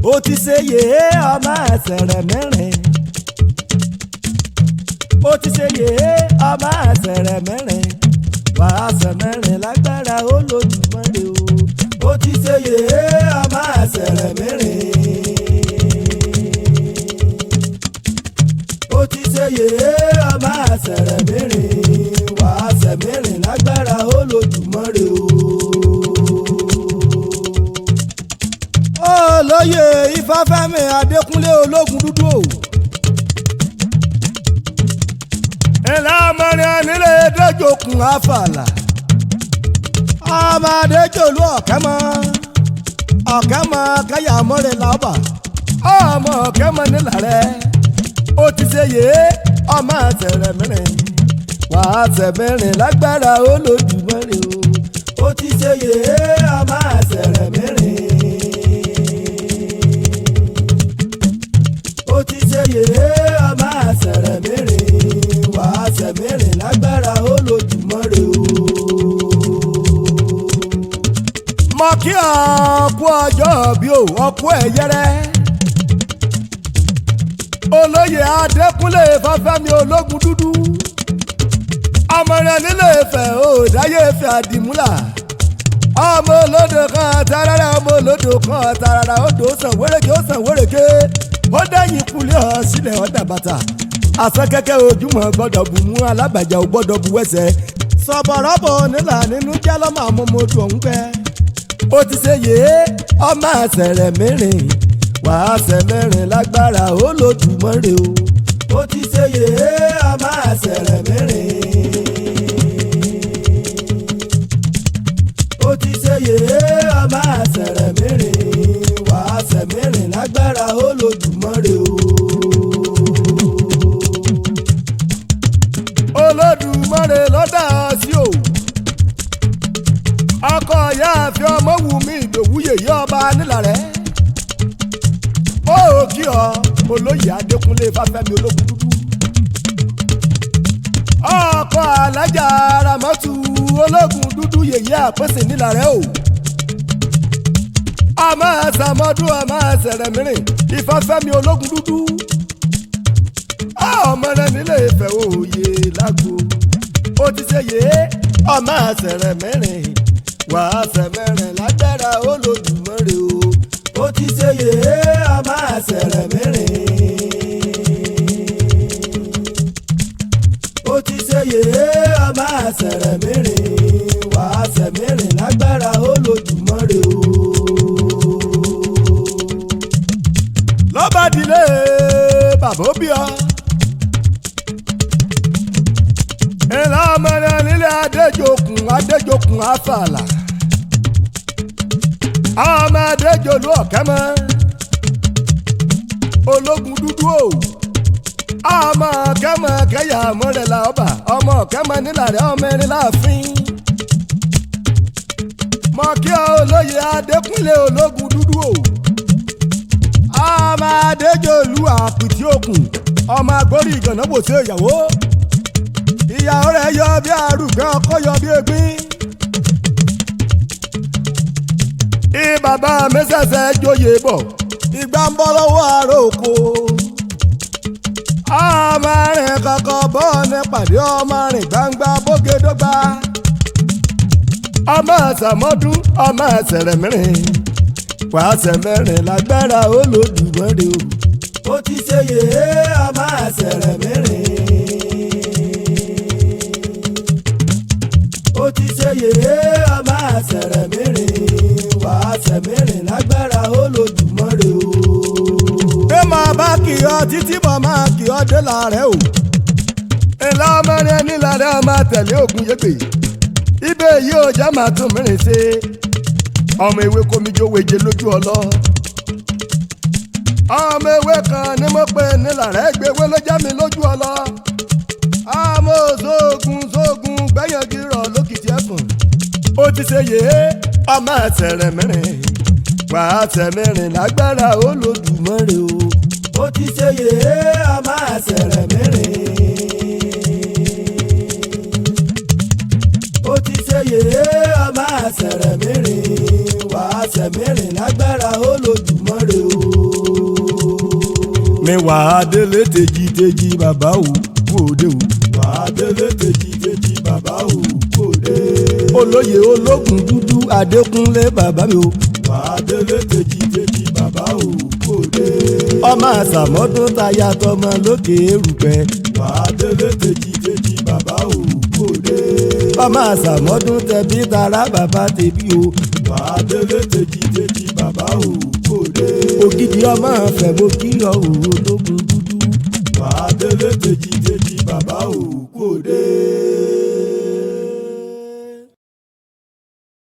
ó ti ṣe yèé ọmọ àṣẹrẹ̀ mẹ́rin. ó ti ṣe yèé ọmọ àṣẹrẹ̀ mẹ́rin. wàá ṣẹ mẹ́rin lágbára Olódùmarè o. ó ti ṣe yèé ọmọ àṣẹrẹ̀ mẹ́rin. ó ti ṣe yèé ọmọ àṣẹrẹ̀ mẹ́rin. wàá ṣẹ mẹ́rin lágbára Olódùmarè o. Oloye Ifafemi Adekunle Ologundudu o. ìlà mọ́rin nílé dẹ́jọ́kùn àfàlà. ọmọdé jòlú ọ̀kẹ́mọ́ káyà mọ́rin làbà. ọmọ ọ̀kẹ́mọ́ nílà rẹ̀. ó ti ṣe yèé ọmọ àṣẹrẹ̀ mẹ́rin. wàá ṣẹ mẹ́rin lágbára Olódùmarè o. ó ti ṣe yèé ọmọ àṣẹrẹ̀ mẹ́rin. ó ti ṣe yèé ọmọ àṣẹrẹ̀ mẹ́rin. wàá ṣẹ mẹ́rin lágbára Olódùmarè o. mo kí ọkú ọjọ́ bí o ọkú ẹ̀yẹrẹ. Oloye Adekunle Ifafemi Ologundudu. ọmọ rẹ̀ nílé Ifẹ̀ ò dáyé Ifẹ̀ àdìmúlà. ọmọ olódò kan tarara ọmọ olódò kan tarara odò sàn wéréke ó sàn wéréke. ó dẹ́yìn kulẹ̀ ọ̀ sílẹ̀ ọ̀dà bàtà. àṣà kẹ́kẹ́ ojúmọ̀ gbọ́dọ̀ bù mú alábàjá ò gbọ́dọ̀ bu wẹ́sẹ̀. sọ̀bọ̀rọ̀bọ̀ nílà nínú jálọ́mọ̀ àmọ́mọ́dù ọ̀hún pẹ́. ó ti ṣe yèé ọmọ àṣẹrẹ̀ mẹ́rin. wàá ṣẹ mẹ́rin lágbára Olódùmarè o. ó ti ṣe yèé ọmọ àṣẹrẹ̀ mẹ́rin. ó ti ṣe yèé ọmọ àṣẹrẹ̀ mẹ́rin. wàá ṣẹ mẹ́rin lágbára Olódùmarè o. Olódùmarè ló dá ọ sí o. ọkọ ìyá àfi ọmọ wù mí Ìdòwú yèyé ọba nílàrẹ́. ó kí ọ Oloye Adekunle Ifafemi Ologundudu. ọkọ alájà Ramọ́tù Ologundudu yèyé àpèsè nílàrẹ́ o. ọmọ àṣàmọ́dún ọmọ àṣẹrẹ̀ mẹ́rin Ifafemi Ologundudu. ọmọ rẹ̀ nílé Ifẹ̀ òye lágbo. ó ti ṣe yèé ọmọ àṣẹrẹ̀ mẹ́rin. wàá ṣẹ mẹ́rin lágbára Olódùmarè o. ó ti ṣe yèé ọmọ àṣẹrẹ̀ mẹ́rin. ó ti ṣe yèé ọmọ àṣẹrẹ̀ mẹ́rin. wàá ṣẹ mẹ́rin lágbára Olódùmarè o. lọ́ba dilé bàbá ó bí ọ. ìlà ọmọdé nílé Adéjòkun àfàlà. ọmọ Adéjòlú ọ̀kẹ́mọ́ Ológundudu o. ọmọ ọ̀kẹ́mọ́ kẹ́yà mọ́rẹ̀lá ọba. ọmọ ọ̀kẹ́mọ́ nílàrẹ́ ọmọ ẹni láàfin. mo kí Oloye Adekunle Ologundudu o. ọmọ Adéjòlú àpìtì òkun. ọmọ agbórí ìgànnà bò sí ìyàwó. ìyàwó rẹ̀ yọ bí arúgbó ọkọ yọ bí egbin. bàbá mi ṣẹ̀ṣẹ̀ joyè bọ̀. ìgbà ń bọ́ lọ́wọ́ àrò oko. ọmọ rìn kankan bọ́ ní pàdé ọmọ rìn gbangba bógedógba. ọmọ àṣàmọ́dún ọmọ àṣẹrẹ̀ mẹ́rin. wàá ṣẹ mẹ́rin lágbára Olódùmarè o. ó ti ṣe yèé ọmọ àṣẹrẹ̀ mẹ́rin. ó ti ṣe yèé ọmọ àṣẹrẹ̀ mẹ́rin. wàá ṣẹ mẹ́rin lágbára Olódùmarè o. pé máa bá kì ọ títí bọ̀ máa kì ọ dé làárẹ̀ o. ìlà ọmọ rẹ nílàrẹ́ ọmọ tẹ̀lé ògùn yẹgbẹ̀. ibẹ̀ yìí ò já máa tún mìíràn ṣe. ọmọ ewé komijó weje lójú ọlọ. ọmọ ewé kan ni mo pe nílàrẹ́ gbéwé ló já mi lójú ọlọ. ọmọ sóògùn gbẹ̀yànjú rọ̀ lókìtì ẹ̀fọ̀n. ó ti ṣe yèé ọmọ àṣẹrẹ̀ mẹ́rin. wàá ṣẹ mẹ́rin lágbára Olódùmarè o. ó ti ṣe yèé ọmọ àṣẹrẹ̀ mẹ́rin. ó ti ṣe yèé ọmọ àṣẹrẹ̀ mẹ́rin. wàá ṣẹ mẹ́rin lágbára Olódùmarè o. mi wà á délé tèjì bàbá o kú òde o. wà á délé tèjì bàbá o kú òde. olóyè Ológundúdú Adékúnlé bàbá mi o. wà á délé tèjì bàbá o kú òde. ọmọ àṣàmọ́dún táyà tọmọ lókè erùpẹ̀. wà á délé tèjì bàbá o kú òde. ọmọ àṣàmọ́dún tẹbí tará bàbá tẹbí o. wà á délé tèjì bàbá o kú òde. ògidì ọmọ fẹ̀ mo kí ọ Ológundúdú. wà á délé tèjì bàbá o.